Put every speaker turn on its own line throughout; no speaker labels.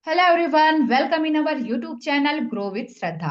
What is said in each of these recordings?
Hello everyone, welcome in our YouTube channel grow with Shraddha.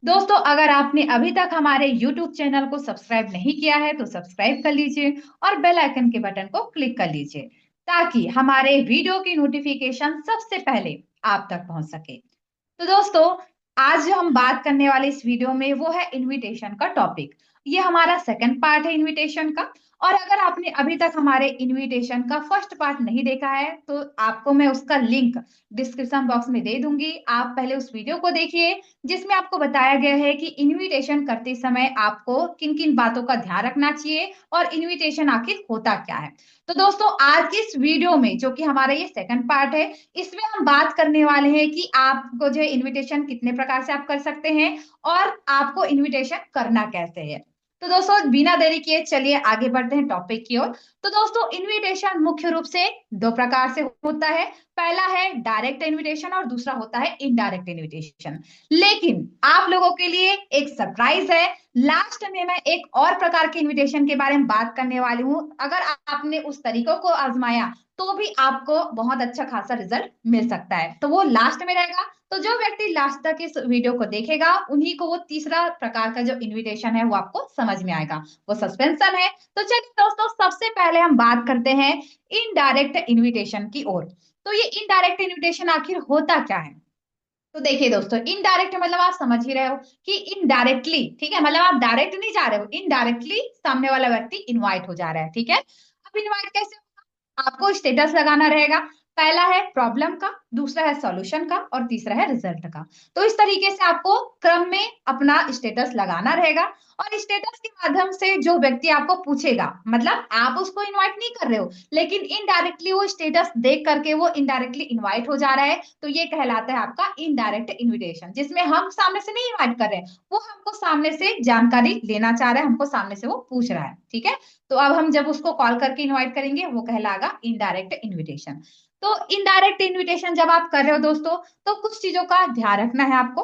दोस्तों, अगर आपने अभी तक हमारे यूट्यूब चैनल को सब्सक्राइब नहीं किया है तो सब्सक्राइब कर लीजिए और बेल आइकन के बटन को क्लिक कर लीजिए ताकि हमारे वीडियो की नोटिफिकेशन सबसे पहले आप तक पहुंच सके। तो दोस्तों, आज जो हम बात करने वाले इस वीडियो में वो है इनविटेशन का टॉपिक। ये हमारा सेकंड पार्ट है इनविटेशन का। और अगर आपने अभी तक हमारे इनविटेशन का फर्स्ट पार्ट नहीं देखा है तो आपको मैं उसका लिंक डिस्क्रिप्शन बॉक्स में दे दूंगी। आप पहले उस वीडियो को देखिए जिसमें आपको बताया गया है कि इनविटेशन करते समय आपको किन किन बातों का ध्यान रखना चाहिए और इनविटेशन आखिर होता क्या है। तो दोस्तों, आज की इस वीडियो में जो कि हमारा ये सेकंड पार्ट है, इसमें हम बात करने वाले हैं कि आपको जो है इनविटेशन कितने प्रकार से आप कर सकते हैं और आपको इनविटेशन करना कैसे है। तो दोस्तों, बिना देरी किए चलिए आगे बढ़ते हैं टॉपिक की ओर। तो दोस्तों, इनविटेशन मुख्य रूप से दो प्रकार से होता है। पहला है डायरेक्ट इनविटेशन और दूसरा होता है इनडायरेक्ट इनविटेशन। लेकिन आप लोगों के लिए एक सरप्राइज है। लास्ट में मैं एक और प्रकार के इनविटेशन के बारे में बात करने वाली हूँ। अगर आपने उस तरीकों को आजमाया तो भी आपको बहुत अच्छा खासा रिजल्ट मिल सकता है, तो वो लास्ट में रहेगा। तो जो व्यक्ति लास्ट तक इस वीडियो को देखेगा उन्हीं को वो तीसरा प्रकार का जो इनविटेशन है वो आपको समझ में आएगा, वो सस्पेंशन है। तो चलिए दोस्तों, सबसे पहले हम बात करते हैं इनडायरेक्ट इनविटेशन की ओर। तो ये इनडायरेक्ट इनविटेशन आखिर होता क्या है। तो देखिए दोस्तों, इनडायरेक्ट मतलब आप समझ ही रहे हो कि इनडायरेक्टली, ठीक है, मतलब आप डायरेक्ट नहीं जा रहे हो, इनडायरेक्टली सामने वाला व्यक्ति इनवाइट हो जा रहा है, ठीक है। अब इनवाइट कैसे, आपको स्टेटस लगाना रहेगा। पहला है प्रॉब्लम का, दूसरा है सॉल्यूशन का और तीसरा है रिजल्ट का। तो इस तरीके से आपको क्रम में अपना स्टेटस लगाना रहेगा। और स्टेटस के माध्यम से जो व्यक्ति आपको पूछेगा, मतलब आप उसको इनवाइट नहीं कर रहे हो लेकिन इनडायरेक्टली वो स्टेटस देख करके वो इनडायरेक्टली इनवाइट हो जा रहा है, तो ये कहलाता है आपका इनडायरेक्ट इनविटेशन, जिसमें हम सामने से नहीं इनवाइट कर रहे हैं, वो हमको सामने से जानकारी लेना चाह रहा है, हमको सामने से वो पूछ रहा है, ठीक है। तो अब हम जब उसको कॉल करके इनवाइट करेंगे वो कहलाएगा इनडायरेक्ट इनविटेशन। तो इनडायरेक्ट इनविटेशन जब आप कर रहे हो दोस्तों, तो कुछ चीजों का ध्यान रखना है आपको।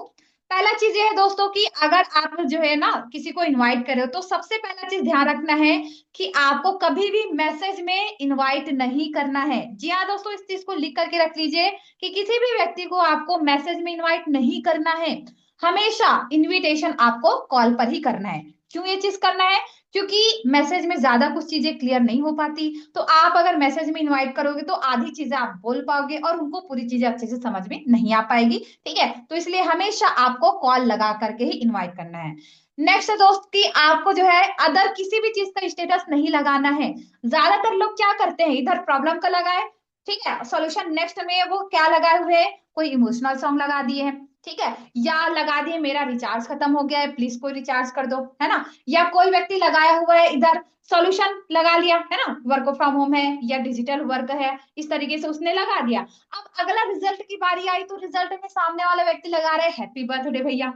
पहला चीज ये है दोस्तों कि अगर आप जो है ना किसी को इनवाइट कर रहे हो तो सबसे पहला चीज ध्यान रखना है कि आपको कभी भी मैसेज में इनवाइट नहीं करना है। जी हाँ दोस्तों, इस चीज को लिख करके रख लीजिए कि किसी भी व्यक्ति को आपको मैसेज में इनवाइट नहीं करना है। हमेशा इनविटेशन आपको कॉल पर ही करना है। क्यों ये चीज करना है? क्योंकि मैसेज में ज्यादा कुछ चीजें क्लियर नहीं हो पाती, तो आप अगर मैसेज में इनवाइट करोगे तो आधी चीजें आप बोल पाओगे और उनको पूरी चीजें अच्छे से समझ में नहीं आ पाएगी, ठीक है। तो इसलिए हमेशा आपको कॉल लगा करके ही इनवाइट करना है। नेक्स्ट है दोस्त कि आपको जो है अदर किसी भी चीज का स्टेटस नहीं लगाना है। ज्यादातर लोग क्या करते हैं, इधर प्रॉब्लम का लगाए, ठीक है, सॉल्यूशन नेक्स्ट में वो क्या लगाए हुए हैं, कोई इमोशनल सॉन्ग लगा दिए हैं, ठीक है, या लगा दिए मेरा रिचार्ज खत्म हो गया है प्लीज कोई रिचार्ज कर दो, है ना। या कोई व्यक्ति लगाया हुआ है इधर सॉल्यूशन लगा लिया है ना, वर्क फ्रॉम होम है या डिजिटल वर्क है, इस तरीके से उसने लगा दिया। अब अगला रिजल्ट की बारी आई तो रिजल्ट में सामने वाला व्यक्ति लगा रहे हैप्पी बर्थडे भैया,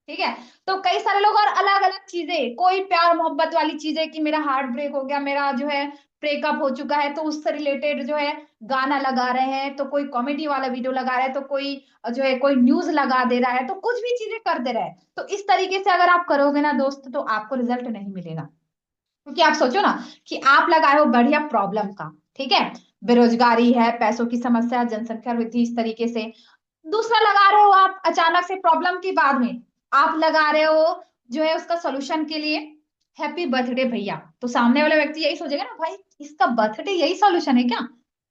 ठीक है। तो कई सारे लोग और अलग अलग चीजें, कोई प्यार मोहब्बत वाली चीजें कि मेरा हार्ट ब्रेक हो गया, मेरा जो है ब्रेकअप हो चुका है, तो उससे रिलेटेड जो है गाना लगा रहे हैं, तो कोई कॉमेडी वाला वीडियो लगा रहा है, तो कोई जो है कोई न्यूज लगा दे रहा है, तो कुछ भी चीजें कर दे रहा है। तो इस तरीके से अगर आप करोगे ना दोस्त तो आपको रिजल्ट नहीं मिलेगा। क्योंकि आप सोचो ना कि आप लगाए हो बढ़िया प्रॉब्लम का, ठीक है, बेरोजगारी है, पैसों की समस्या, जनसंख्या वृद्धि, इस तरीके से। दूसरा लगा रहे हो आप अचानक से प्रॉब्लम के बाद में आप लगा रहे हो जो है उसका सॉल्यूशन के लिए हैप्पी बर्थडे भैया, तो सामने वाला व्यक्ति यही सोचेगा ना, भाई इसका बर्थडे यही सॉल्यूशन है क्या,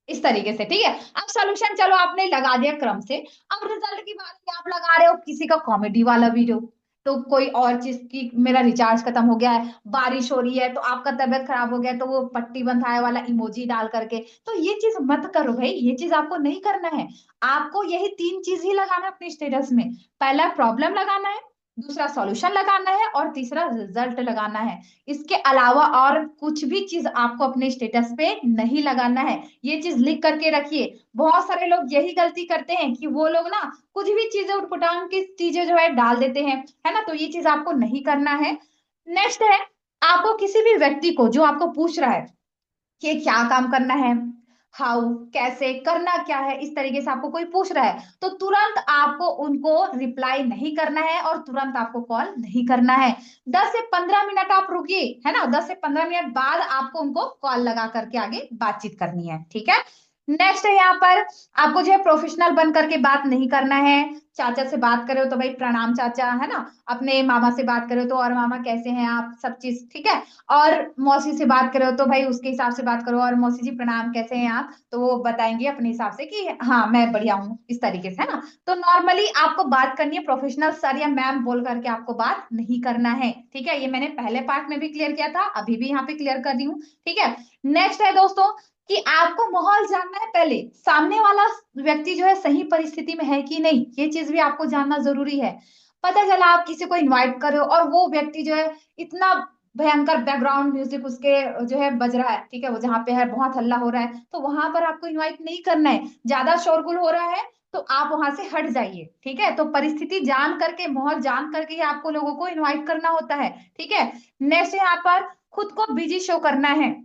इस तरीके से, ठीक है। अब सॉल्यूशन चलो आपने लगा दिया क्रम से। अब रिजल्ट की बात में आप लगा रहे हो किसी का कॉमेडी वाला वीडियो, तो कोई और चीज की मेरा रिचार्ज खत्म हो गया है, बारिश हो रही है तो आपका तबीयत खराब हो गया है, तो वो पट्टी बंधाए वाला इमोजी डाल करके, तो ये चीज मत करो भाई, ये चीज आपको नहीं करना है। आपको यही तीन चीज ही लगाना है अपने स्टेटस में। पहला प्रॉब्लम लगाना है, दूसरा सॉल्यूशन लगाना है और तीसरा रिजल्ट लगाना है। इसके अलावा और कुछ भी चीज आपको अपने स्टेटस पे नहीं लगाना है। ये चीज लिख करके रखिए। बहुत सारे लोग यही गलती करते हैं कि वो लोग ना कुछ भी चीजें उटपटांग की चीजें जो है डाल देते हैं, है ना, तो ये चीज आपको नहीं करना है। नेक्स्ट है, आपको किसी भी व्यक्ति को जो आपको पूछ रहा है कि क्या काम करना है, हाउ, कैसे करना क्या है, इस तरीके से आपको कोई पूछ रहा है तो तुरंत आपको उनको रिप्लाई नहीं करना है और तुरंत आपको कॉल नहीं करना है। 10 से 15 मिनट आप रुकिए, है ना, 10 से 15 मिनट बाद आपको उनको कॉल लगा करके आगे बातचीत करनी है, ठीक है। नेक्स्ट है यहाँ पर, आपको जो है प्रोफेशनल बन करके बात नहीं करना है। चाचा से बात करे हो तो भाई प्रणाम चाचा, है ना। अपने मामा से बात करे हो तो और मामा कैसे हैं आप, सब चीज ठीक है। और मौसी से बात करे हो तो भाई उसके हिसाब से बात करो, और मौसी जी प्रणाम कैसे हैं आप, तो वो बताएंगे अपने हिसाब से कि हाँ मैं बढ़िया हूँ, इस तरीके से, है ना। तो नॉर्मली आपको बात करनी है, प्रोफेशनल सर या मैम बोल करके आपको बात नहीं करना है, ठीक है। ये मैंने पहले पार्ट में भी क्लियर किया था, अभी भी यहाँ पे क्लियर कर रही हूँ, ठीक है। नेक्स्ट है दोस्तों कि आपको माहौल जानना है, पहले सामने वाला व्यक्ति जो है सही परिस्थिति में है कि नहीं, ये चीज भी आपको जानना जरूरी है। पता चला आप किसी को इनवाइट कर रहे हो और वो व्यक्ति जो है इतना भयंकर बैकग्राउंड म्यूजिक उसके जो है बज रहा है, ठीक है, वो जहाँ पे है बहुत हल्ला हो रहा है, तो वहां पर आपको इनवाइट नहीं करना है। ज्यादा शोरगुल हो रहा है तो आप वहां से हट जाइए, ठीक है। तो परिस्थिति जान करके, माहौल जान करके ही आपको लोगों को इनवाइट करना होता है, ठीक है। नेक्स्ट यहाँ पर खुद को बिजी शो करना है।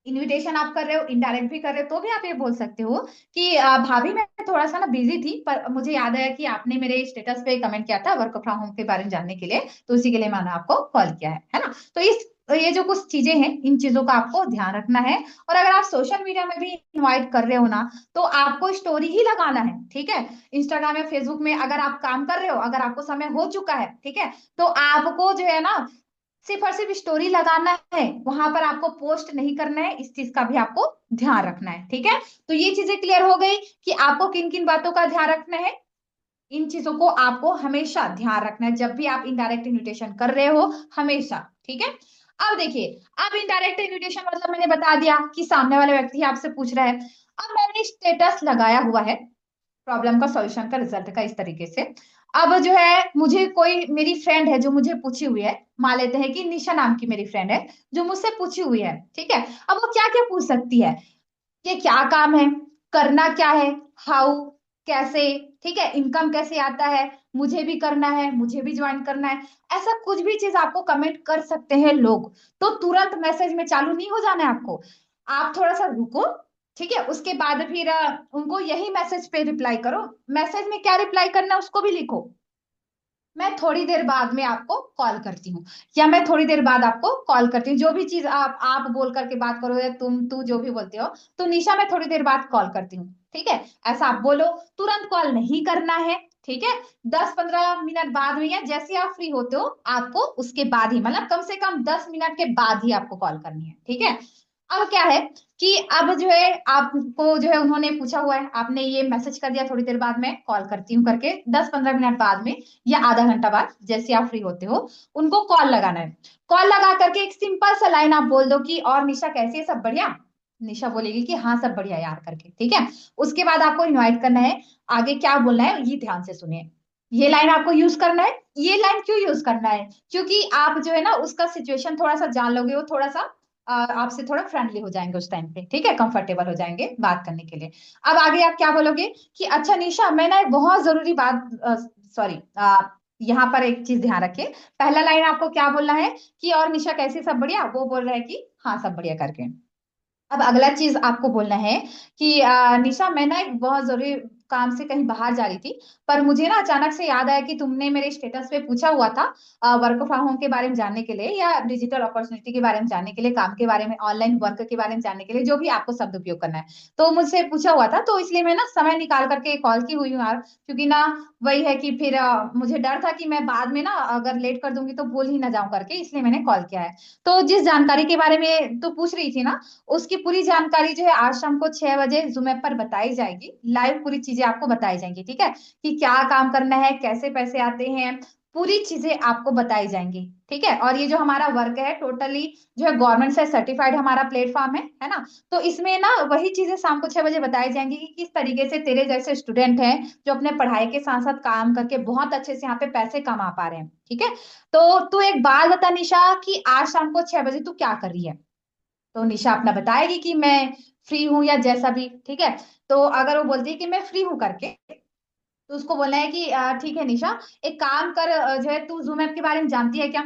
इनविटेशन आप कर रहे हो, इनडायरेक्ट भी कर रहे हो, तो भी आप ये बोल सकते हो कि भाभी मैं थोड़ा सा ना बिजी थी, पर मुझे याद आया कि आपने मेरे स्टेटस पे कमेंट किया था वर्क फ्रॉम होम के बारे में जानने के लिए, तो उसी के लिए मैंने आपको कॉल किया है ना। तो इस ये जो कुछ चीजें हैं, इन चीजों का आपको ध्यान रखना है। और अगर आप सोशल मीडिया में भी इनवाइट कर रहे हो ना, तो आपको स्टोरी ही लगाना है, ठीक है। इंस्टाग्राम या फेसबुक में अगर आप काम कर रहे हो, अगर आपको समय हो चुका है, ठीक है, तो आपको जो है ना सिर्फ और सिर्फ स्टोरी लगाना है, वहां पर आपको पोस्ट नहीं करना है, इस चीज का भी आपको ध्यान रखना है, ठीक है। तो ये चीजें क्लियर हो गई कि आपको किन किन बातों का ध्यान रखना है। इन चीजों को आपको हमेशा ध्यान रखना है जब भी आप इनडायरेक्ट इन्विटेशन कर रहे हो, हमेशा, ठीक है। अब देखिए, अब इनडायरेक्ट इन्विटेशन मतलब मैंने बता दिया कि सामने वाला व्यक्ति आपसे पूछ रहा है। अब मैंने स्टेटस लगाया हुआ है प्रॉब्लम का सॉल्यूशन का रिजल्ट का, इस तरीके से। अब जो है मुझे कोई मेरी फ्रेंड है जो मुझे पूछी हुई है, मान लेते हैं कि निशा नाम की मेरी फ्रेंड है जो मुझसे पूछी हुई है, ठीक है। अब वो क्या क्या पूछ सकती है, ये क्या काम है, करना क्या है, हाउ, कैसे, ठीक है, इनकम कैसे आता है, मुझे भी करना है, मुझे भी ज्वाइन करना है, ऐसा कुछ भी चीज आपको कमेंट कर सकते हैं लोग। तो तुरंत मैसेज में चालू नहीं हो जाना है आपको, आप थोड़ा सा रुको, ठीक है। उसके बाद फिर उनको यही मैसेज पे रिप्लाई करो। मैसेज में क्या रिप्लाई करना है उसको भी लिखो, मैं थोड़ी देर बाद में आपको कॉल करती हूँ, या मैं थोड़ी देर बाद आपको कॉल करती हूँ, जो भी चीज आप बोल करके बात करो, या तुम तू जो भी बोलते हो, तो निशा मैं थोड़ी देर बाद कॉल करती हूँ, ठीक है। ऐसा आप बोलो, तुरंत कॉल नहीं करना है, ठीक है। 10-15 मिनट बाद में, या जैसे आप फ्री होते हो आपको उसके बाद ही, मतलब कम से कम 10 मिनट के बाद ही आपको कॉल करनी है, ठीक है। अब क्या है कि अब जो है आपको जो है उन्होंने पूछा हुआ है, आपने ये मैसेज कर दिया थोड़ी देर बाद में कॉल करती हूँ करके, 10-15 मिनट बाद में या आधा घंटा बाद जैसे आप फ्री होते हो, उनको कॉल लगाना है। कॉल लगा करके एक सिंपल सा लाइन आप बोल दो कि और निशा कैसी है, सब बढ़िया। निशा बोलेगी कि हाँ सब बढ़िया यार करके, ठीक है। उसके बाद आपको इनवाइट करना है, आगे क्या बोलना है ये ध्यान से सुनिए। ये लाइन आपको यूज करना है। ये लाइन क्यों यूज करना है, क्योंकि आप जो है ना उसका सिचुएशन थोड़ा सा जान लोगे, वो थोड़ा सा आपसे थोड़ा फ्रेंडली हो जाएंगे उस टाइम पे, ठीक है, कंफर्टेबल हो जाएंगे बात करने के लिए। अब आगे आप क्या बोलोगे कि अच्छा निशा मैं ना एक बहुत जरूरी बात, सॉरी, यहाँ पर एक चीज ध्यान रखिए। पहला लाइन आपको क्या बोलना है कि और निशा कैसी, सब बढ़िया, वो बोल रहा है कि हाँ सब बढ़िया करके। अब अगला चीज आपको बोलना है कि निशा मैं ना एक बहुत जरूरी काम से कहीं बाहर जा रही थी, पर मुझे ना अचानक से याद आया कि तुमने मेरे स्टेटस पे पूछा हुआ था वर्क फ्रॉम होम के बारे में जानने के लिए, या डिजिटल अपॉर्चुनिटी के बारे में जानने के लिए, काम के बारे में, ऑनलाइन वर्क के बारे में जानने के लिए, जो भी आपको शब्द उपयोग करना है। तो मुझसे पूछा हुआ था, तो इसलिए मैं ना समय निकाल करके कॉल की हुई हूँ यार, क्योंकि ना वही है कि फिर मुझे डर था कि मैं बाद में ना अगर लेट कर दूंगी तो भूल ही ना जाऊं करके, इसलिए मैंने कॉल किया है। तो जिस जानकारी के बारे में तू पूछ रही थी ना, उसकी पूरी जानकारी जो है आज शाम को 6 बजे जूम ऐप पर बताई जाएगी, लाइव पूरी चीजें आपको बताई जाएंगी, ठीक है। कि क्या काम करना है, कैसे पैसे आते हैं, पूरी चीजें आपको बताई जाएंगी, ठीक है। और ये जो हमारा वर्क है टोटली जो है गवर्नमेंट से सर्टिफाइड हमारा प्लेटफॉर्म है ना। तो इसमें ना वही चीजें शाम को 6 बजे बताई जाएंगी कि किस तरीके से तेरे जैसे स्टूडेंट हैं जो अपने पढ़ाई के साथ साथ काम करके बहुत अच्छे से यहाँ पे पैसे कमा पा रहे हैं, ठीक है। तो तू एक बात बता निशा कि आज शाम को 6 बजे तू क्या कर रही है। तो निशा अपना बताएगी कि मैं फ्री हूं या जैसा भी, ठीक है। तो अगर वो बोलती है कि मैं फ्री हूं करके, तो उसको बोलना है कि ठीक है निशा, एक काम कर, जो है तू जूम ऐप के बारे में जानती है क्या।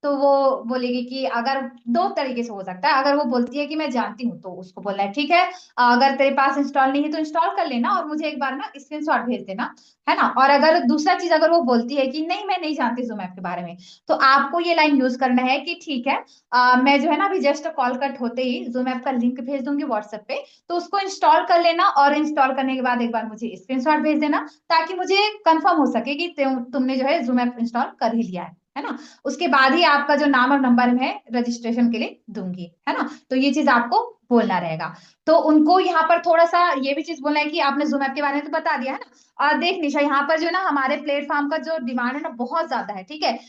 तो वो बोलेगी कि अगर दो तरीके से हो सकता है, अगर वो बोलती है कि मैं जानती हूँ तो उसको बोलना है ठीक है, अगर तेरे पास इंस्टॉल नहीं है तो इंस्टॉल कर लेना और मुझे एक बार ना स्क्रीनशॉट भेज देना, है ना। और अगर दूसरा चीज अगर वो बोलती है कि नहीं मैं नहीं जानती जूम ऐप के बारे में, तो आपको ये लाइन यूज करना है कि ठीक है, मैं जो है ना अभी जस्ट कॉल कट होते ही जूम ऐप का लिंक भेज दूंगी व्हाट्सएप पे, तो उसको इंस्टॉल कर लेना और इंस्टॉल करने के बाद एक बार मुझे स्क्रीनशॉट भेज देना, ताकि मुझे कंफर्म हो सके कि तुमने जो है जूम ऐप इंस्टॉल कर ही लिया है ना। उसके बाद ही आपका जो नाम और नंबर है रजिस्ट्रेशन के लिए दूंगी, है ना। तो ये चीज आपको बोलना रहेगा। तो उनको यहाँ पर थोड़ा सा ये भी चीज बोलना है कि आपने जूम ऐप के बारे में तो बता दिया है ना, और देख निशा यहाँ पर जो है ना हमारे प्लेटफॉर्म का जो डिमांड है ना बहुत ज्यादा है, ठीक है,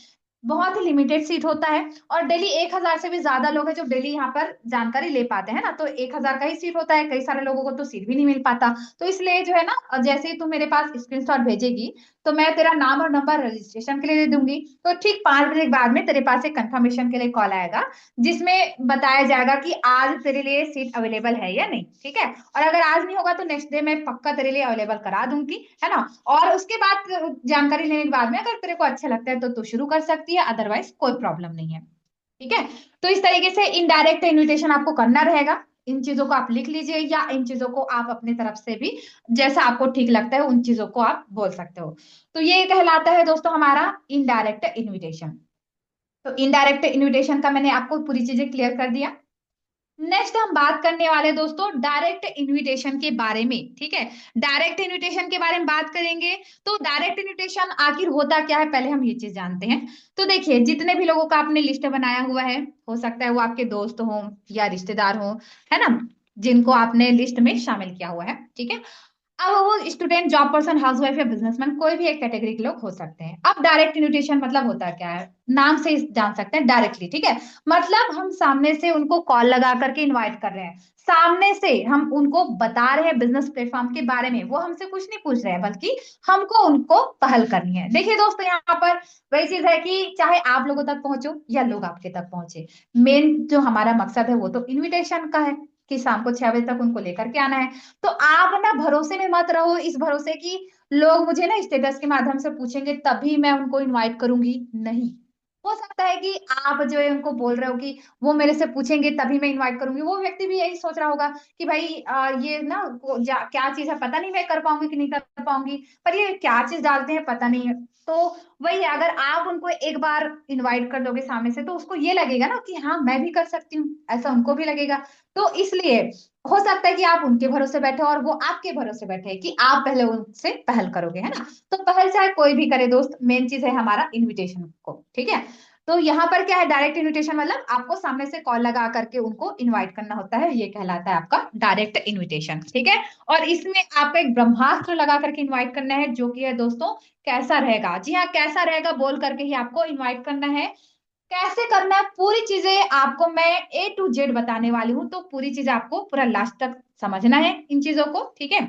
बहुत ही लिमिटेड सीट होता है, और डेली 1,000 से भी ज्यादा लोग हैं जो डेली यहाँ पर जानकारी ले पाते हैं ना, तो 1,000 का ही सीट होता है, कई सारे लोगों को तो सीट भी नहीं मिल पाता। तो इसलिए जो है ना जैसे ही तू मेरे पास स्क्रीनशॉट भेजेगी तो मैं तेरा नाम और नंबर रजिस्ट्रेशन के लिए दे दूंगी, तो ठीक 5 बजे के बाद में तेरे पास एक कंफर्मेशन के लिए कॉल आएगा, जिसमें बताया जाएगा कि आज तेरे लिए सीट अवेलेबल है या नहीं, ठीक है। और अगर आज नहीं होगा तो नेक्स्ट डे मैं पक्का तेरे लिए अवेलेबल करा दूंगी, है ना। और उसके बाद जानकारी लेने के बाद में अगर तेरे को अच्छा लगता है तो तू शुरू कर सकती है, अदरवाइज कोई प्रॉब्लम नहीं है, ठीक है। तो इस तरीके से इनडायरेक्ट इनविटेशन आपको करना रहेगा। इन चीजों को आप लिख लीजिए, या इन चीजों को आप अपनी तरफ से भी जैसा आपको ठीक लगता है उन चीजों को आप बोल सकते हो। तो ये कहलाता है दोस्तों हमारा इनडायरेक्ट इनविटेशन। तो इनडायरेक्ट इनविटेशन का मैंने आपको पूरी चीजें क्लियर कर दिया। नेक्स्ट हम बात करने वाले दोस्तों डायरेक्ट इनविटेशन के बारे में, ठीक है। डायरेक्ट इनविटेशन के बारे में बात करेंगे। तो डायरेक्ट इनविटेशन आखिर होता क्या है, पहले हम ये चीज जानते हैं। तो देखिए जितने भी लोगों का आपने लिस्ट बनाया हुआ है, हो सकता है वो आपके दोस्त हो या रिश्तेदार हो, है ना, जिनको आपने लिस्ट में शामिल किया हुआ है, ठीक है। अब वो स्टूडेंट, जॉब पर्सन, हाउसवाइफ या बिजनेसमैन कोई भी एक कैटेगरी के लोग हो सकते हैं। अब डायरेक्ट इनविटेशन मतलब होता क्या है, नाम से ही जान सकते हैं डायरेक्टली, ठीक है। मतलब हम सामने से उनको कॉल लगा करके इनवाइट कर रहे हैं, सामने से हम उनको बता रहे हैं बिजनेस प्लेटफॉर्म के बारे में, वो हमसे कुछ नहीं पूछ रहे हैं बल्कि हमको उनको पहल करनी है। देखिए दोस्तों यहाँ पर वही चीज है कि चाहे आप लोगों तक पहुंचो या लोग आपके तक पहुंचे, मेन जो हमारा मकसद है वो तो इनविटेशन का है कि शाम को 6 बजे तक उनको लेकर के आना है। तो आप ना भरोसे में मत रहो, इस भरोसे कि लोग मुझे ना स्टेटस के माध्यम से पूछेंगे तभी मैं उनको इनवाइट करूंगी, नहीं। हो सकता है कि आप जो है उनको बोल रहे हो कि वो मेरे से पूछेंगे तभी मैं इनवाइट करूंगी, वो व्यक्ति भी यही सोच रहा होगा कि भाई ये ना क्या चीज है, पता नहीं मैं कर पाऊंगी कि नहीं कर पाऊंगी, पर ये क्या चीज डालते हैं पता नहीं है। तो वही है, अगर आप उनको एक बार इनवाइट कर दोगे सामने से तो उसको ये लगेगा ना कि हाँ मैं भी कर सकती हूँ, ऐसा उनको भी लगेगा। तो इसलिए हो सकता है कि आप उनके भरोसे बैठे और वो आपके भरोसे बैठे कि आप पहले उनसे पहल करोगे, है ना। तो पहल चाहे कोई भी करे दोस्त, मेन चीज है हमारा इनविटेशन को, ठीक है। तो यहाँ पर क्या है, डायरेक्ट इनविटेशन मतलब आपको सामने से कॉल लगा करके उनको इनवाइट करना होता है, ये कहलाता है आपका डायरेक्ट इनविटेशन, ठीक है। और इसमें आपको एक ब्रह्मास्त्र लगा करके इनवाइट करना है, जो कि है दोस्तों कैसा रहेगा। जी हाँ, कैसा रहेगा बोल करके ही आपको इनवाइट करना है। कैसे करना है पूरी चीजें आपको मैं A to Z बताने वाली हूँ, तो पूरी चीज आपको पूरा लास्ट तक समझना है इन चीजों को, ठीक है।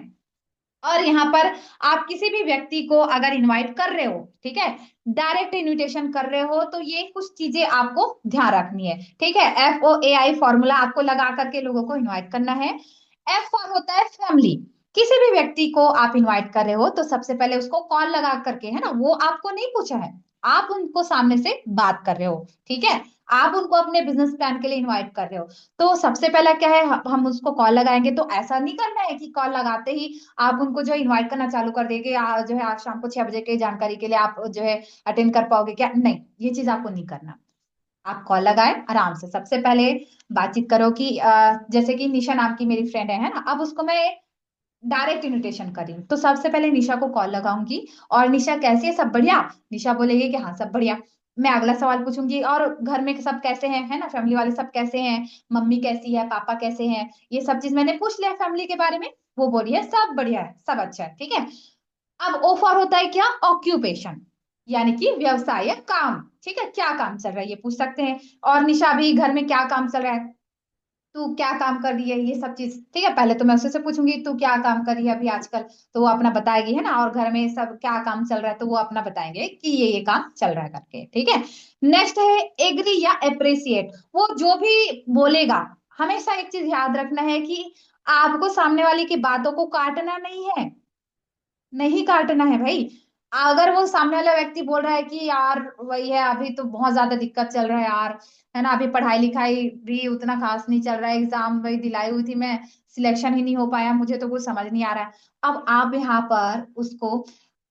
और यहाँ पर आप किसी भी व्यक्ति को अगर इनवाइट कर रहे हो, ठीक है, डायरेक्ट इनविटेशन कर रहे हो, तो ये कुछ चीजें आपको ध्यान रखनी है, ठीक है। FOAI फॉर्मूला आपको लगा करके लोगों को इनवाइट करना है। F फॉर होता है फैमिली। किसी भी व्यक्ति को आप इनवाइट कर रहे हो तो सबसे पहले उसको कॉल लगा करके, है ना, वो आपको नहीं पूछा है, आप उनको सामने से बात कर रहे हो, ठीक है। आप उनको अपने बिजनेस प्लान के लिए इनवाइट कर रहे हो, तो सबसे पहला क्या है, हम उसको कॉल लगाएंगे। तो ऐसा नहीं करना है कि कॉल लगाते ही आप उनको जो इनवाइट करना चालू कर देंगे, जो है आज शाम को 6 बजे की जानकारी के लिए आप जो है अटेंड कर पाओगे क्या, नहीं, ये चीज आपको नहीं करना। आप कॉल लगाए आराम से, सबसे पहले बातचीत करो कि जैसे कि निशा नाम की मेरी फ्रेंड है ना, अब उसको मैं डायरेक्ट इन्विटेशन करी तो सबसे पहले निशा को कॉल लगाऊंगी, और निशा कैसी है, सब बढ़िया। निशा बोलेगी कि हाँ सब बढ़िया। मैं अगला सवाल पूछूंगी, और घर में सब कैसे हैं, है ना, फैमिली वाले सब कैसे हैं, मम्मी कैसी है, पापा कैसे हैं, ये सब चीज मैंने पूछ लिया फैमिली के बारे में। वो बोली है सब बढ़िया है, सब अच्छा है, ठीक है। अब O फॉर होता है क्या, ऑक्यूपेशन, यानी कि व्यवसाय या काम, ठीक है, क्या काम चल रहा है ये पूछ सकते हैं। और निशा भी घर में क्या काम चल रहा है, तू क्या काम कर रही है, ये सब चीज, ठीक है। पहले तो मैं उससे पूछूंगी तू क्या काम कर रही है अभी आजकल, तो वो अपना बताएगी, है ना। और घर में सब क्या काम चल रहा है तो वो अपना बताएंगे कि ये काम चल रहा है करके, ठीक है। नेक्स्ट है एग्री या अप्रिसिएट। वो जो भी बोलेगा, हमेशा एक चीज याद रखना है कि आपको सामने वाले की बातों को काटना नहीं है, नहीं काटना है भाई। अगर वो सामने वाला व्यक्ति बोल रहा है कि यार वही है, अभी तो बहुत ज्यादा दिक्कत चल रहा है यार, है ना, अभी पढ़ाई लिखाई भी उतना खास नहीं चल रहा है, एग्जाम वही दिलाई हुई थी मैं, सिलेक्शन ही नहीं हो पाया, मुझे तो कुछ समझ नहीं आ रहा है। अब आप यहाँ पर उसको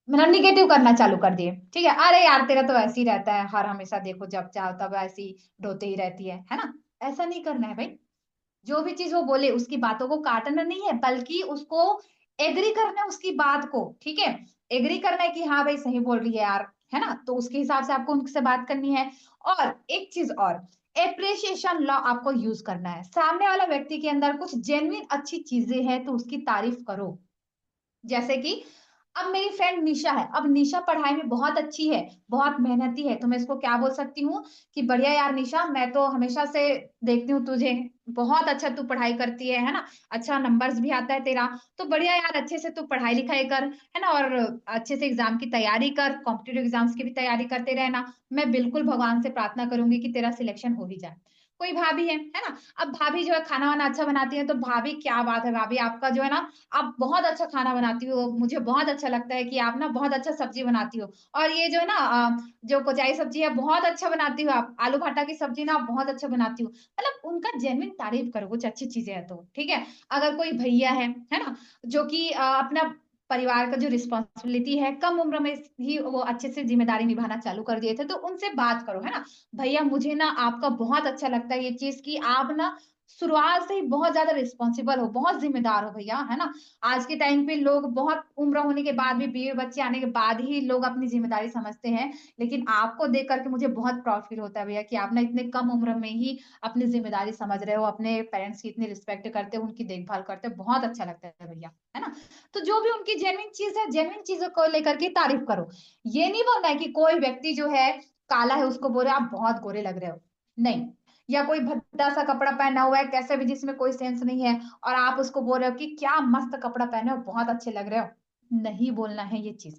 मतलब निगेटिव करना चालू कर दिए, ठीक है, अरे यार तेरा तो ऐसे ही रहता है, हर हमेशा देखो जब चाहो तब ऐसी ढोते ही रहती है ना। ऐसा नहीं करना है भाई। जो भी चीज वो बोले उसकी बातों को काटना नहीं है, बल्कि उसको एग्री करना है उसकी बात को, ठीक है। एग्री करना है कि हाँ भाई सही बोल रही है यार, है ना, तो उसके हिसाब से आपको उनसे बात करनी है। और एक चीज और, एप्रिसिएशन लॉ आपको यूज करना है। सामने वाला व्यक्ति के अंदर कुछ जेन्युइन अच्छी चीजें हैं तो उसकी तारीफ करो। जैसे कि अब मेरी फ्रेंड निशा है, अब निशा पढ़ाई में बहुत अच्छी है, बहुत मेहनती है, तो मैं इसको क्या बोल सकती हूँ कि बढ़िया यार निशा, मैं तो हमेशा से देखती हूँ तुझे, बहुत अच्छा तू पढ़ाई करती है ना, अच्छा नंबर्स भी आता है तेरा, तो बढ़िया यार, अच्छे से तू पढ़ाई लिखाई कर, है ना, और अच्छे से एग्जाम की तैयारी कर, कॉम्पिटेटिव एग्जाम्स की भी तैयारी करते रहना। मैं बिल्कुल भगवान से प्रार्थना करूंगी कि तेरा सिलेक्शन हो ही जाए। कोई भाभी है ना, अब भाभी जो है खाना वाना अच्छा बनाती है, तो भाभी क्या बात है भाभी, आपका जो है ना, आप बहुत अच्छा खाना बनाती हो, मुझे बहुत अच्छा लगता है कि आप ना बहुत अच्छा सब्जी बनाती हो, और ये जो है ना जो कोचाई सब्जी है बहुत अच्छा बनाती हो आप, आलू भाटा की सब्जी ना आप बहुत अच्छा बनाती हो, मतलब उनका जेन्युइन तारीफ करो, कुछ अच्छी चीजें है तो ठीक है। अगर कोई भैया है ना, जो कि अपना परिवार का जो रिस्पॉन्सिबिलिटी है, कम उम्र में ही वो अच्छे से जिम्मेदारी निभाना चालू कर दिए थे, तो उनसे बात करो, है ना, भैया मुझे ना आपका बहुत अच्छा लगता है ये चीज कि आप ना शुरुआत से ही बहुत ज्यादा रिस्पॉन्सिबल हो, बहुत जिम्मेदार हो भैया, है ना। आज के टाइम पे लोग बहुत उम्र होने के बाद भी, बीवी बच्चे आने के बाद ही लोग अपनी जिम्मेदारी समझते हैं, लेकिन आपको देख करके मुझे बहुत प्राउड फील होता है भैया कि आप ना इतने कम उम्र में ही अपनी जिम्मेदारी समझ रहे हो, अपने पेरेंट्स की इतनी रिस्पेक्ट करते हो, उनकी देखभाल करते हो, बहुत अच्छा लगता है भैया, है ना। तो जो भी उनकी जेन्युइन चीज है, जेन्युइन चीजों को लेकर के तारीफ करो। ये नहीं बोलना है कि कोई व्यक्ति जो है काला है उसको बोले आप बहुत गोरे लग रहे हो, नहीं। या कोई भद्दा सा कपड़ा पहना हुआ है कैसे भी, जिसमें कोई सेंस नहीं है, और आप उसको बोल रहे हो कि क्या मस्त कपड़ा पहने हो, बहुत अच्छे लग रहे हो, नहीं बोलना है ये चीज,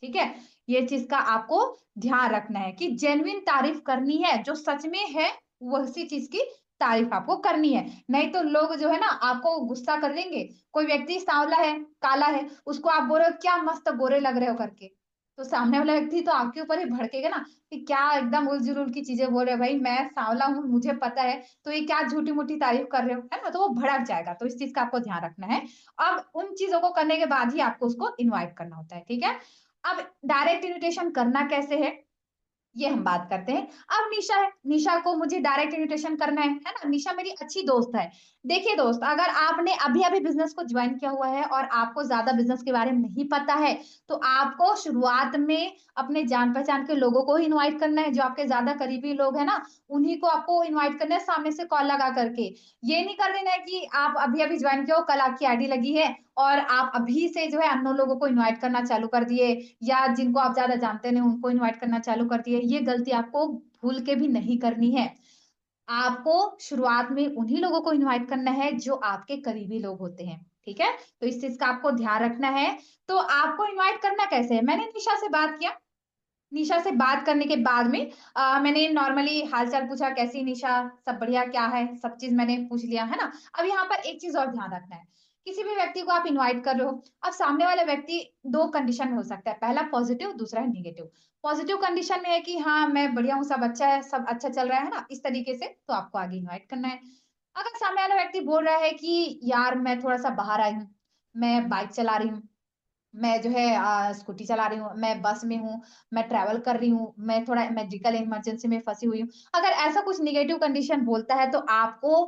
ठीक है। ये चीज का आपको ध्यान रखना है कि जेन्युइन तारीफ करनी है, जो सच में है वैसी चीज की तारीफ आपको करनी है। नहीं तो लोग जो है ना आपको गुस्सा कर देंगे। कोई व्यक्ति सांवला है, काला है, उसको आप बोल रहे हो क्या मस्त गोरे लग रहे हो करके, तो सामने वाला व्यक्ति तो आपके ऊपर ही भड़केगा ना कि क्या एकदम उलझुल की चीजें बोल रहे हो भाई, मैं सांवला हूँ मुझे पता है, तो ये क्या झूठी मूठी तारीफ कर रहे हो, है ना, तो वो भड़क जाएगा। तो इस चीज का आपको ध्यान रखना है। अब उन चीजों को करने के बाद ही आपको उसको इनवाइट करना होता है, ठीक है। अब डायरेक्ट इनविटेशन करना कैसे है, ये हम बात करते हैं। अब निशा है, निशा को मुझे डायरेक्ट इनविटेशन करना है ना, निशा मेरी अच्छी दोस्त है। देखिए दोस्त, अगर आपने अभी अभी बिजनेस को ज्वाइन किया हुआ है और आपको ज्यादा बिजनेस के बारे में नहीं पता है, तो आपको शुरुआत में अपने जान पहचान के लोगों को ही इनवाइट करना है, जो आपके ज्यादा करीबी लोग हैं ना, उन्हीं को आपको इनवाइट करना है, सामने से कॉल लगा करके। ये नहीं कर देना है कि आप अभी अभी ज्वाइन किया हो, कल आपकी आईडी लगी है और आप अभी से जो है अननोन लोगों को इनवाइट करना चालू कर दिए, या जिनको आप ज्यादा जानते नहीं उनको इनवाइट करना चालू कर दिए। ये गलती आपको भूल के भी नहीं करनी है। आपको शुरुआत में उन्हीं लोगों को इनवाइट करना है जो आपके करीबी लोग होते हैं, ठीक है। तो इस चीज का आपको ध्यान रखना है। तो आपको इनवाइट करना कैसे है, मैंने निशा से बात किया, निशा से बात करने के बाद में मैंने नॉर्मली हालचाल पूछा, कैसी निशा, सब बढ़िया क्या है, सब चीज मैंने पूछ लिया, है ना। अब यहाँ पर एक चीज और ध्यान रखना है, किसी भी व्यक्ति को आप इनवाइट कर रहे हो, अब सामने वाला व्यक्ति दो कंडीशन में हो सकता है, पहला पॉजिटिव, दूसरा है निगेटिव। पॉजिटिव कंडीशन में है कि हाँ मैं बढ़िया हूँ, सब अच्छा है, सब अच्छा चल रहा है ना, इस तरीके से तो आपको आगे इनवाइट करना है। अगर सामने वाला व्यक्ति बोल रहा है कि यार मैं थोड़ा सा बाहर आई हूँ, मैं बाइक चला रही हूँ, मैं जो है स्कूटी चला रही हूँ, मैं बस में हूँ, मैं ट्रैवल कर रही हूँ, मैं थोड़ा मेडिकल इमरजेंसी में फंसी हुई हूँ, अगर ऐसा कुछ निगेटिव कंडीशन बोलता है तो आपको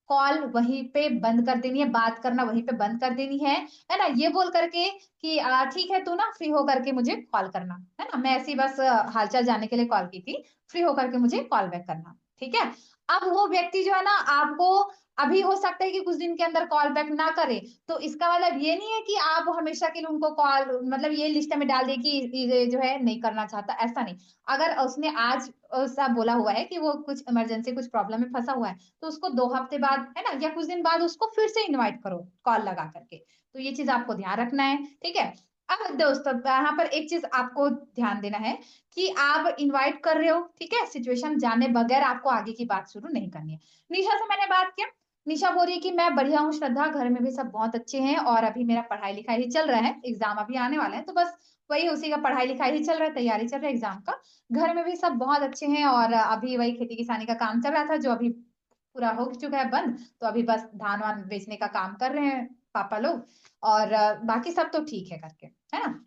कॉल वहीं पे बंद कर देनी है, बात करना वहीं पे बंद कर देनी है ना, ये बोल करके कि ठीक है तू ना फ्री हो करके मुझे कॉल करना, है ना, मैं ऐसी बस हालचाल जानने के लिए कॉल की थी, फ्री होकर के मुझे कॉल बैक करना, ठीक है। अब वो व्यक्ति जो है ना आपको अभी हो सकता है कि कुछ दिन के अंदर कॉल बैक ना करे, तो इसका मतलब ये नहीं है कि आप हमेशा के लिए उनको कॉल मतलब ये लिस्ट में डाल दे कि ये जो है नहीं करना चाहता, ऐसा नहीं। अगर उसने आज ऐसा बोला हुआ है कि वो कुछ इमरजेंसी कुछ प्रॉब्लम में फंसा हुआ है, तो उसको 2 हफ्ते बाद, है ना, या कुछ दिन बाद उसको फिर से इनवाइट करो कॉल लगा करके। तो ये चीज आपको ध्यान रखना है, ठीक है। अब दोस्तों यहाँ पर एक चीज आपको ध्यान देना है कि आप इनवाइट कर रहे हो, ठीक है, सिचुएशन जाने बगैर आपको आगे की बात शुरू नहीं करनी है। निशा से मैंने बात किया, निशा बोल रही है कि मैं बढ़िया हूँ श्रद्धा, घर में भी सब बहुत अच्छे हैं और अभी मेरा पढ़ाई लिखाई ही चल रहा है, एग्जाम अभी आने वाले हैं तो बस वही उसी का पढ़ाई लिखाई ही चल रहा है, तैयारी चल रहा है एग्जाम का। घर में भी सब बहुत अच्छे हैं और अभी वही खेती किसानी का काम चल रहा था जो अभी पूरा हो चुका है बंद। तो अभी बस धान वान बेचने का काम कर रहे हैं पापा लोग। और बाकी सब तो ठीक है करके, है ना।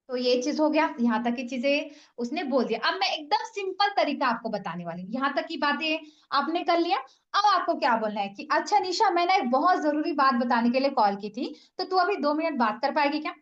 तो ये चीज हो गया, यहाँ तक की चीजें उसने बोल दिया। अब मैं एकदम सिंपल तरीका आपको बताने वाली हूँ, यहाँ तक की बातें आपने कर लिया। अब आपको क्या बोलना है कि अच्छा निशा, मैंने एक बहुत जरूरी बात बताने के लिए कॉल की थी, तो तू अभी 2 मिनट बात कर पाएगी क्या?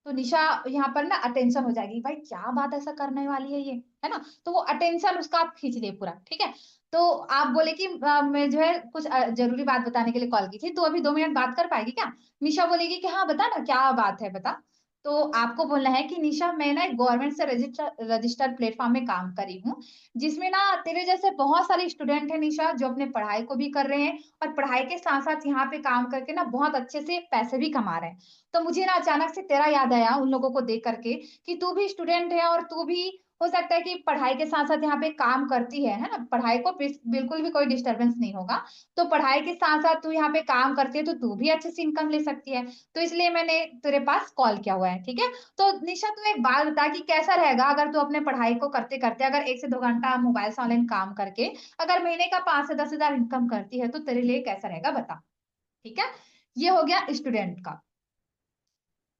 तो निशा यहाँ पर ना अटेंशन हो जाएगी, भाई क्या बात ऐसा करने वाली है ये, है ना। तो वो अटेंशन उसका आप खींच लिए पूरा, ठीक है। तो आप बोले कि मैं जो है कुछ जरूरी बात बताने के लिए कॉल की थी, तो अभी 2 मिनट बात कर पाएगी क्या? निशा बोलेगी कि हाँ बता ना क्या बात है बता। तो आपको बोलना है कि निशा, मैं ना एक गवर्नमेंट से रजिस्टर्ड प्लेटफॉर्म में काम करी हूँ, जिसमें ना तेरे जैसे बहुत सारे स्टूडेंट हैं निशा, जो अपने पढ़ाई को भी कर रहे हैं और पढ़ाई के साथ साथ यहाँ पे काम करके ना बहुत अच्छे से पैसे भी कमा रहे हैं। तो मुझे ना अचानक से तेरा याद आया उन लोगों को देख करके कि तू भी स्टूडेंट है और तू भी हो सकता है कि पढ़ाई के साथ साथ यहाँ पे काम करती है ना। पढ़ाई को बिल्कुल भी कोई डिस्टरबेंस नहीं होगा। तो पढ़ाई के साथ साथ तू यहाँ पे काम करती है तो तू भी अच्छे से इनकम ले सकती है। तो इसलिए मैंने तेरे पास कॉल किया हुआ है, ठीक है। तो निशा तू एक बात बता कि कैसा रहेगा अगर तू अपने पढ़ाई को करते करते अगर 1 से 2 घंटा मोबाइल से ऑनलाइन काम करके अगर महीने का 5 से 10 हजार इनकम करती है, तो तेरे लिए कैसा रहेगा बता। ठीक है, ये हो गया स्टूडेंट का।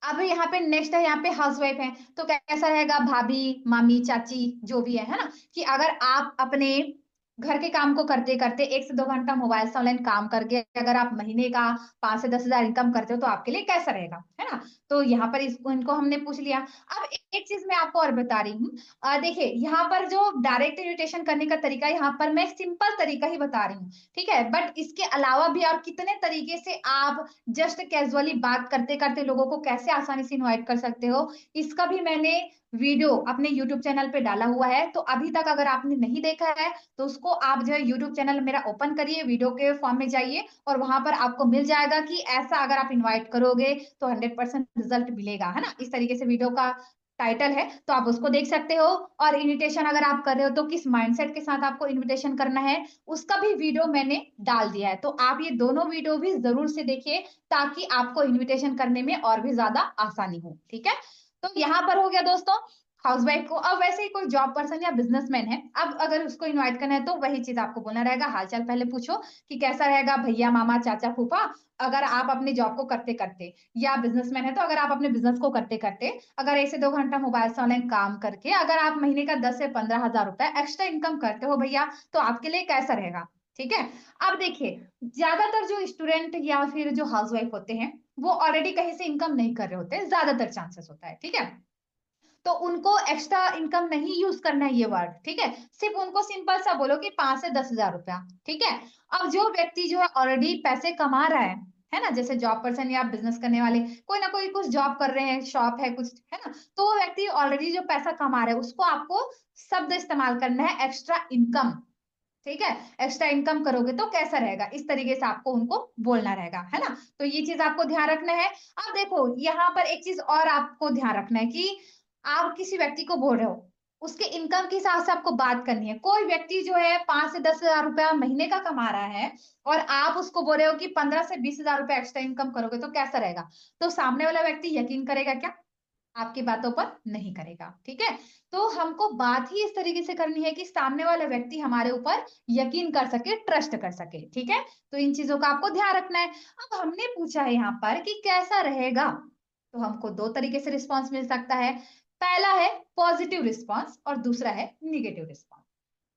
अब यहाँ पे नेक्स्ट है, यहाँ पे हाउसवाइफ है, तो कैसा रहेगा भाभी, मामी, चाची, जो भी है ना। कि अगर आप अपने घर के काम को करते करते 1 से 2 घंटा मोबाइल से ऑनलाइन काम करके अगर आप महीने का 5 से 10 हजार इनकम करते हो, तो आपके लिए कैसा रहेगा, है ना। तो यहाँ पर इनको हमने पूछ लिया। अब एक चीज मैं आपको और बता रही हूँ। देखिए यहाँ पर जो डायरेक्ट इन्विटेशन करने का तरीका, यहाँ पर मैं सिंपल तरीका ही बता रही हूँ, ठीक है। बट इसके अलावा भी और कितने तरीके से आप जस्ट कैजुअली बात करते करते लोगों को कैसे आसानी से इनवाइट कर सकते हो, इसका भी मैंने वीडियो अपने यूट्यूब चैनल पे डाला हुआ है। तो अभी तक अगर आपने नहीं देखा है तो उसको आप जो है यूट्यूब चैनल मेरा ओपन करिए, वीडियो के फॉर्म में जाइए और वहां पर आपको मिल जाएगा कि ऐसा अगर आप इन्वाइट करोगे तो 100% रिजल्ट मिलेगा, है ना। इस तरीके से वीडियो का टाइटल है, तो आप उसको देख सकते हो। और इनविटेशन अगर आप कर रहे हो तो किस माइंडसेट के साथ आपको इनविटेशन करना है, उसका भी वीडियो मैंने डाल दिया है। तो आप ये दोनों वीडियो भी जरूर से देखिए, ताकि आपको इनविटेशन करने में और भी ज्यादा आसानी हो, ठीक है। तो यहाँ पर हो गया दोस्तों हाउसवाइफ को। अब वैसे ही कोई जॉब पर्सन या बिजनेसमैन है, अब अगर उसको इनवाइट करना है तो वही चीज आपको बोलना रहेगा, हालचाल पहले पूछो कि कैसा रहेगा भैया, मामा, चाचा, फूफा। अगर आप अपने जॉब को करते करते, या बिजनेसमैन है तो अगर आप अपने बिजनेस को करते करते अगर 1 से 2 घंटा मोबाइल से ऑनलाइन काम करके अगर आप महीने का 10 से 15 हजार रुपए एक्स्ट्रा इनकम करते हो भैया, तो आपके लिए कैसा रहेगा, ठीक है। अब देखिए, ज्यादातर जो स्टूडेंट या फिर जो हाउसवाइफ होते हैं, वो ऑलरेडी कहीं से इनकम नहीं कर रहे होते, ज्यादातर चांसेस होता है, ठीक है। तो उनको एक्स्ट्रा इनकम नहीं यूज करना है ये वर्ड, ठीक है। सिर्फ उनको सिंपल सा बोलो कि 5 से 10 हजार रुपया, ठीक है। अब जो व्यक्ति जो है ऑलरेडी पैसे कमा रहा है ना, जैसे जॉब पर्सन या बिजनेस करने वाले, कोई ना कोई कुछ जॉब कर रहे हैं, शॉप है कुछ, है ना। तो वो व्यक्ति ऑलरेडी जो पैसा कमा रहा है उसको आपको शब्द इस्तेमाल करना है एक्स्ट्रा इनकम, ठीक है। एक्स्ट्रा इनकम करोगे तो कैसा रहेगा, इस तरीके से आपको उनको बोलना रहेगा, है ना। तो ये चीज आपको ध्यान रखना है। अब देखो यहाँ पर एक चीज और आपको ध्यान रखना है कि आप किसी व्यक्ति को बोल रहे हो, उसके इनकम के हिसाब से आपको बात करनी है। कोई व्यक्ति जो है 5 से 10 हजार रुपया महीने का कमा रहा है और आप उसको बोल रहे हो कि 15 से 20 हजार रुपया एक्स्ट्रा इनकम करोगे तो कैसा रहेगा, तो सामने वाला व्यक्ति यकीन करेगा क्या? आपकी बातों पर नहीं करेगा, ठीक है। तो हमको बात ही इस तरीके से करनी है कि सामने वाला व्यक्ति हमारे ऊपर यकीन कर सके, ट्रस्ट कर सके, ठीक है। तो इन चीजों का आपको ध्यान रखना है। अब हमने पूछा है यहाँ पर कि कैसा रहेगा, तो हमको दो तरीके से रिस्पॉन्स मिल सकता है। पहला है पॉजिटिव रिस्पॉन्स और दूसरा है निगेटिव रिस्पॉन्स।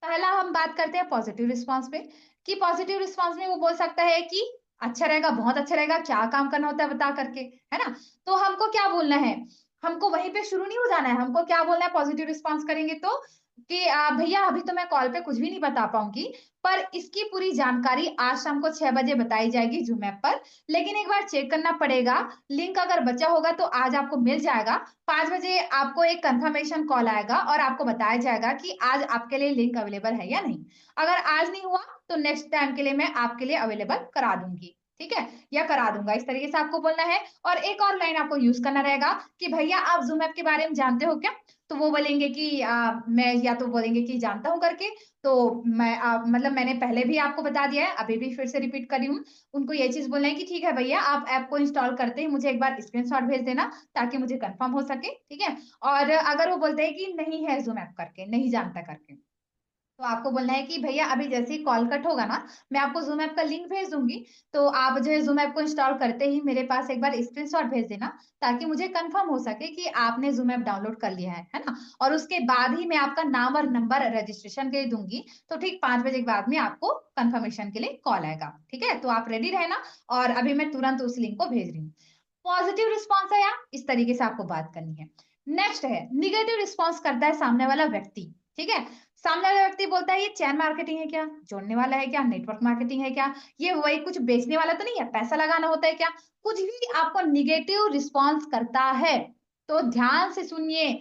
पहला हम बात करते हैं पॉजिटिव रिस्पॉन्स पे, कि पॉजिटिव रिस्पॉन्स में वो बोल सकता है कि अच्छा रहेगा, बहुत अच्छा रहेगा, क्या काम करना होता है बता करके, है ना। तो हमको क्या बोलना है, हमको वहीं पे शुरू नहीं हो जाना है। हमको क्या बोलना है पॉजिटिव रिस्पॉन्स करेंगे तो, कि भैया अभी तो मैं कॉल पे कुछ भी नहीं बता पाऊंगी, पर इसकी पूरी जानकारी आज शाम को 6 बजे बताई जाएगी जूम ऐप पर। लेकिन एक बार चेक करना पड़ेगा, लिंक अगर बचा होगा तो आज आपको मिल जाएगा। 5 बजे आपको एक कंफर्मेशन कॉल आएगा और आपको बताया जाएगा कि आज आपके लिए लिंक अवेलेबल है या नहीं। अगर आज नहीं हुआ तो नेक्स्ट टाइम के लिए मैं आपके लिए अवेलेबल करा दूंगी। ठीक है, या करा दूंगा, इस तरीके से आपको बोलना है। और एक और लाइन आपको यूज करना रहेगा कि भैया आप जूम ऐप के बारे में जानते हो क्या? तो वो बोलेंगे कि मैं, या तो बोलेंगे कि जानता हूं करके। तो मैं मतलब मैंने पहले भी आपको बता दिया है, अभी भी फिर से रिपीट कर रही हूँ। उनको ये चीज बोलना है कि ठीक है भैया, आप ऐप को इंस्टॉल करते ही मुझे एक बार स्क्रीनशॉट भेज देना, ताकि मुझे कंफर्म हो सके। ठीक है, और अगर वो बोलते हैं कि नहीं है जूम ऐप करके, नहीं जानता करके, तो आपको बोलना है कि भैया अभी जैसे ही कॉल कट होगा ना, मैं आपको जूम ऐप का लिंक भेज दूंगी। तो आप जो है जूम ऐप को इंस्टॉल करते ही मेरे पास एक बार स्क्रीनशॉट भेज देना, ताकि मुझे कंफर्म हो सके कि आपने जूम ऐप डाउनलोड कर लिया है ना। और उसके बाद ही मैं आपका नाम और नंबर रजिस्ट्रेशन के लिए दूंगी। तो ठीक 5 बजे के बाद में आपको कंफर्मेशन के लिए कॉल आएगा। ठीक है, तो आप रेडी रहना। और अभी मैं तुरंत उस लिंक को भेज रही हूँ। पॉजिटिव रिस्पॉन्स है, या इस तरीके से आपको बात करनी है। नेक्स्ट है निगेटिव रिस्पॉन्स करता है सामने वाला व्यक्ति। ठीक है, सामने वाला व्यक्ति बोलता है ये चैन मार्केटिंग है क्या, जोड़ने वाला है क्या, नेटवर्क मार्केटिंग है क्या, ये वही कुछ बेचने वाला तो नहीं है, पैसा लगाना होता है क्या। कुछ भी आपको निगेटिव रिस्पॉन्स करता है तो ध्यान से सुनिए,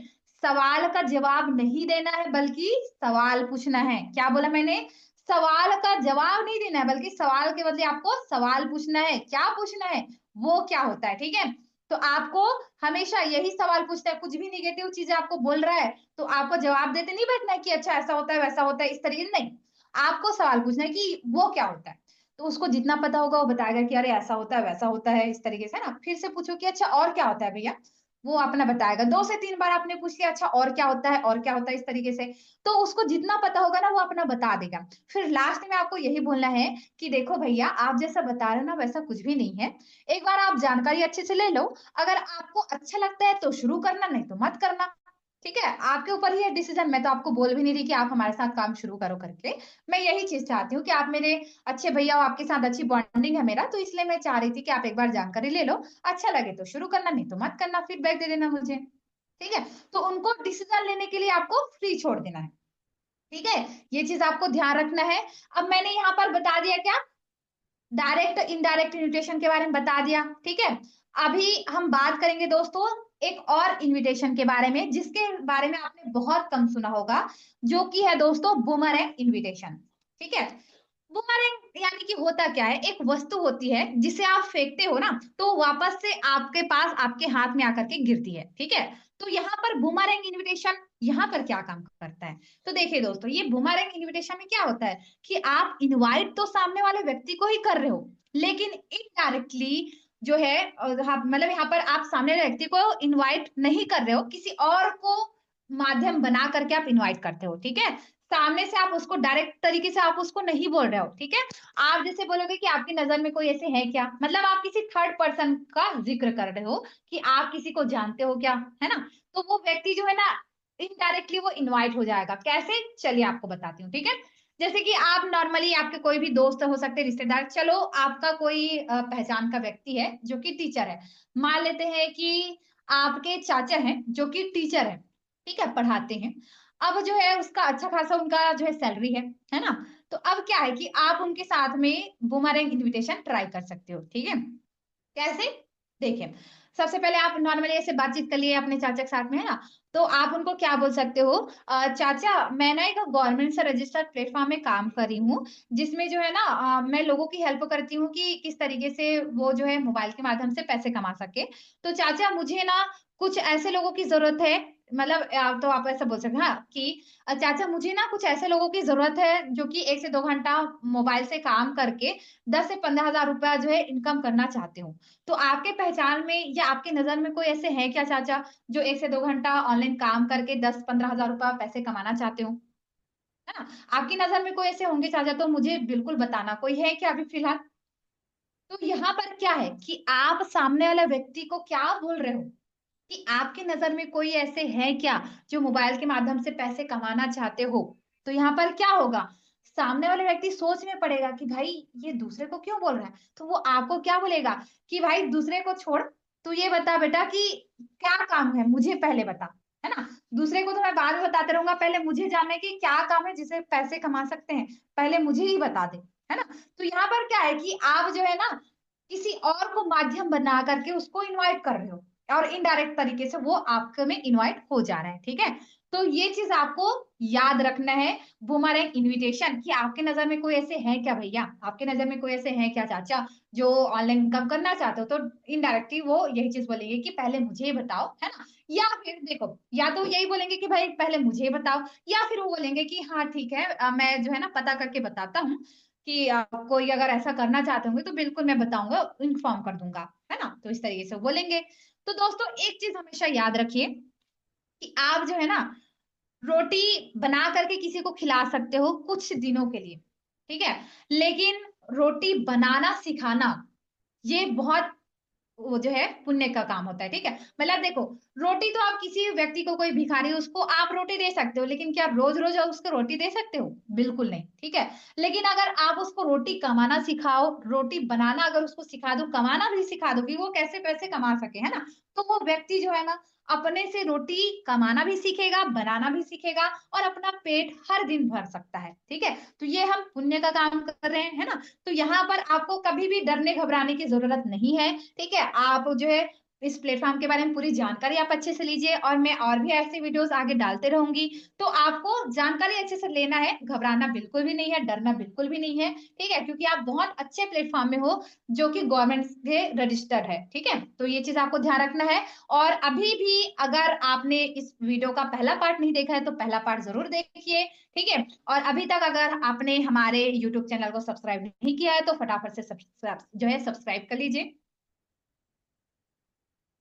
सवाल का जवाब नहीं देना है, बल्कि सवाल पूछना है। क्या बोला मैंने? सवाल का जवाब नहीं देना है, बल्कि सवाल के बदले आपको सवाल पूछना है। क्या पूछना है? वो क्या होता है। ठीक है, तो आपको हमेशा यही सवाल पूछना है। कुछ भी निगेटिव चीजें आपको बोल रहा है तो आपको जवाब देते नहीं बैठना है कि अच्छा ऐसा होता है वैसा होता है, इस तरीके से नहीं। आपको सवाल पूछना है कि वो क्या होता है। तो उसको जितना पता होगा वो बताएगा कि अरे ऐसा होता है वैसा होता है, इस तरीके से ना। फिर से पूछो कि अच्छा और क्या होता है भैया, वो अपना बताएगा। 2 से 3 बार आपने पूछ लिया अच्छा और क्या होता है, और क्या होता है, इस तरीके से। तो उसको जितना पता होगा ना वो अपना बता देगा। फिर लास्ट में आपको यही बोलना है कि देखो भैया आप जैसा बता रहे हो ना वैसा कुछ भी नहीं है, एक बार आप जानकारी अच्छे से ले लो। अगर आपको अच्छा लगता है तो शुरू करना, नहीं तो मत करना। ठीक है, आपके ऊपर ही है डिसीजन। मैं तो आपको बोल भी नहीं रही कि आप हमारे साथ काम शुरू करो करके। मैं यही चीज चाहती हूँ कि आप मेरे अच्छे भैया हो, आपके साथ अच्छी बॉन्डिंग है मेरा, तो इसलिए मैं चाह रही थी कि आप एक बार जानकारी ले लो। अच्छा लगे तो शुरू करना, नहीं तो मत करना, फीडबैक दे देना मुझे। ठीक है, तो उनको डिसीजन लेने के लिए आपको फ्री छोड़ देना है। ठीक है, ये चीज आपको ध्यान रखना है। अब मैंने यहाँ पर बता दिया क्या, डायरेक्ट इनडायरेक्ट इन्विटेशन के बारे में बता दिया। ठीक है, अभी हम बात करेंगे दोस्तों एक और इनविटेशन के बारे में, जिसके बारे में आपने बहुत कम सुना होगा, जो कि है दोस्तों बूमरैंग इनविटेशन। ठीक है, बूमरैंग यानी कि होता क्या है, एक वस्तु होती है जिसे आप फेंकते हो ना, तो वापस से आपके पास आपके हाथ में आकर के गिरती है। ठीक है, तो यहाँ पर बूमरैंग इनविटेशन यहाँ पर क्या काम करता है? तो देखिए दोस्तों, ये बूमरैंग इनविटेशन में क्या होता है कि आप इनवाइट तो सामने वाले व्यक्ति को ही कर रहे हो, लेकिन इनडायरेक्टली जो है मतलब यहाँ पर आप सामने वाले व्यक्ति को इनवाइट नहीं कर रहे हो, किसी और को माध्यम बना करके आप इनवाइट करते हो। ठीक है, सामने से आप उसको डायरेक्ट तरीके से आप उसको नहीं बोल रहे हो। ठीक है, आप जैसे बोलोगे कि आपकी नजर में कोई ऐसे है क्या, मतलब आप किसी थर्ड पर्सन का जिक्र कर रहे हो कि आप किसी को जानते हो क्या, है ना। तो वो व्यक्ति जो है ना, इनडायरेक्टली वो इनवाइट हो जाएगा। कैसे, चलिए आपको बताती हूँ। ठीक है, जैसे कि आप नॉर्मली आपके कोई भी दोस्त हो सकते हैं, रिश्तेदार, चलो आपका कोई पहचान का व्यक्ति है जो कि टीचर है। मान लेते हैं कि आपके चाचा हैं जो कि टीचर है। ठीक है, पढ़ाते हैं। अब जो है उसका अच्छा खासा उनका जो है सैलरी है ना। तो अब क्या है कि आप उनके साथ में बूमरैंग इनविटेशन ट्राई कर सकते हो। ठीक है, कैसे, देखिए, सबसे पहले आप नॉर्मली ऐसे बातचीत कर लिए अपने चाचा के साथ में, है ना। तो आप उनको क्या बोल सकते हो, चाचा मैं ना एक गवर्नमेंट से रजिस्टर्ड प्लेटफॉर्म में काम कर रही हूँ, जिसमें जो है ना मैं लोगों की हेल्प करती हूँ कि किस तरीके से वो जो है मोबाइल के माध्यम से पैसे कमा सके। तो चाचा मुझे ना कुछ ऐसे लोगों की जरूरत है, मतलब तो आप ऐसा बोल सकते हैं हाँ, कि चाचा मुझे ना कुछ ऐसे लोगों की जरूरत है जो कि 1 से 2 घंटा मोबाइल से काम करके 10 से 15 हजार रुपया जो है इनकम करना चाहते हो। तो आपके पहचान में या आपके नजर में कोई ऐसे हैं क्या चाचा, जो 1 से 2 घंटा ऑनलाइन काम करके 10-15 हजार रुपया पैसे कमाना चाहते हो, है ना। आपकी नजर में कोई ऐसे होंगे चाचा, तो मुझे बिल्कुल बताना, कोई है क्या अभी फिलहाल। तो यहाँ पर क्या है कि आप सामने वाले व्यक्ति को क्या बोल रहे हो कि आपके नजर में कोई ऐसे है क्या जो मोबाइल के माध्यम से पैसे कमाना चाहते हो। तो यहाँ पर क्या होगा, सामने वाले व्यक्ति सोच में पड़ेगा कि भाई ये दूसरे को क्यों बोल रहा है। तो वो आपको क्या बोलेगा कि भाई दूसरे को छोड़, तू ये बता बेटा कि क्या काम है, मुझे पहले बता, है ना। दूसरे को तो मैं बाद में बताते रहूंगा, पहले मुझे जानना है कि क्या काम है जिसे पैसे कमा सकते हैं, पहले मुझे ही बता दे, है ना। तो यहाँ पर क्या है कि आप जो है ना किसी और को माध्यम बना करके उसको इनवाइट कर रहे हो। और इनडायरेक्ट तरीके से वो आपके में इनवाइट हो जा रहा है, ठीक है। तो ये चीज आपको याद रखना है। बूमरैंग इनविटेशन, कि आपके नजर में कोई ऐसे हैं क्या भैया, आपके नजर में कोई ऐसे हैं क्या चाचा जो ऑनलाइन इनकम करना चाहते हो, तो इनडायरेक्टली वो यही चीज बोलेंगे कि पहले मुझे बताओ, है ना। या फिर देखो, या तो यही बोलेंगे कि भाई पहले मुझे बताओ, या फिर वो बोलेंगे कि हाँ ठीक है, मैं जो है ना पता करके बताता हूँ कि कोई अगर ऐसा करना चाहते होंगे तो बिल्कुल मैं बताऊंगा, इन्फॉर्म कर दूंगा, है ना। तो इस तरीके से वो बोलेंगे। तो दोस्तों एक चीज हमेशा याद रखिए कि आप जो है ना रोटी बना करके किसी को खिला सकते हो कुछ दिनों के लिए, ठीक है। लेकिन रोटी बनाना सिखाना, ये बहुत वो जो है पुण्य का काम होता है, ठीक है। मतलब देखो, रोटी तो आप किसी व्यक्ति को, कोई भिखारी उसको आप रोटी दे सकते हो, लेकिन क्या रोज रोज आप उसको रोटी दे सकते हो? बिल्कुल नहीं, ठीक है। लेकिन अगर आप उसको रोटी कमाना सिखाओ, रोटी बनाना अगर उसको सिखा दो, कमाना भी सिखा दो कि वो कैसे पैसे कमा सके, है ना, तो वो व्यक्ति जो है ना अपने से रोटी कमाना भी सीखेगा, बनाना भी सीखेगा, और अपना पेट हर दिन भर सकता है, ठीक है। तो ये हम पुण्य का काम कर रहे हैं, है ना। तो यहाँ पर आपको कभी भी डरने घबराने की जरूरत नहीं है, ठीक है। आप जो है इस प्लेटफॉर्म के बारे में पूरी जानकारी आप अच्छे से लीजिए, और मैं और भी ऐसे वीडियोस आगे डालते रहूंगी। तो आपको जानकारी अच्छे से लेना है, घबराना बिल्कुल भी नहीं है, डरना बिल्कुल भी नहीं है, ठीक है, क्योंकि आप बहुत अच्छे प्लेटफॉर्म में हो जो कि गवर्नमेंट से रजिस्टर्ड है, ठीक है। तो ये चीज आपको ध्यान रखना है। और अभी भी अगर आपने इस वीडियो का पहला पार्ट नहीं देखा है तो पहला पार्ट जरूर देखिए, ठीक है। और अभी तक अगर आपने हमारे YouTube चैनल को सब्सक्राइब नहीं किया है तो फटाफट से जो है सब्सक्राइब कर लीजिए।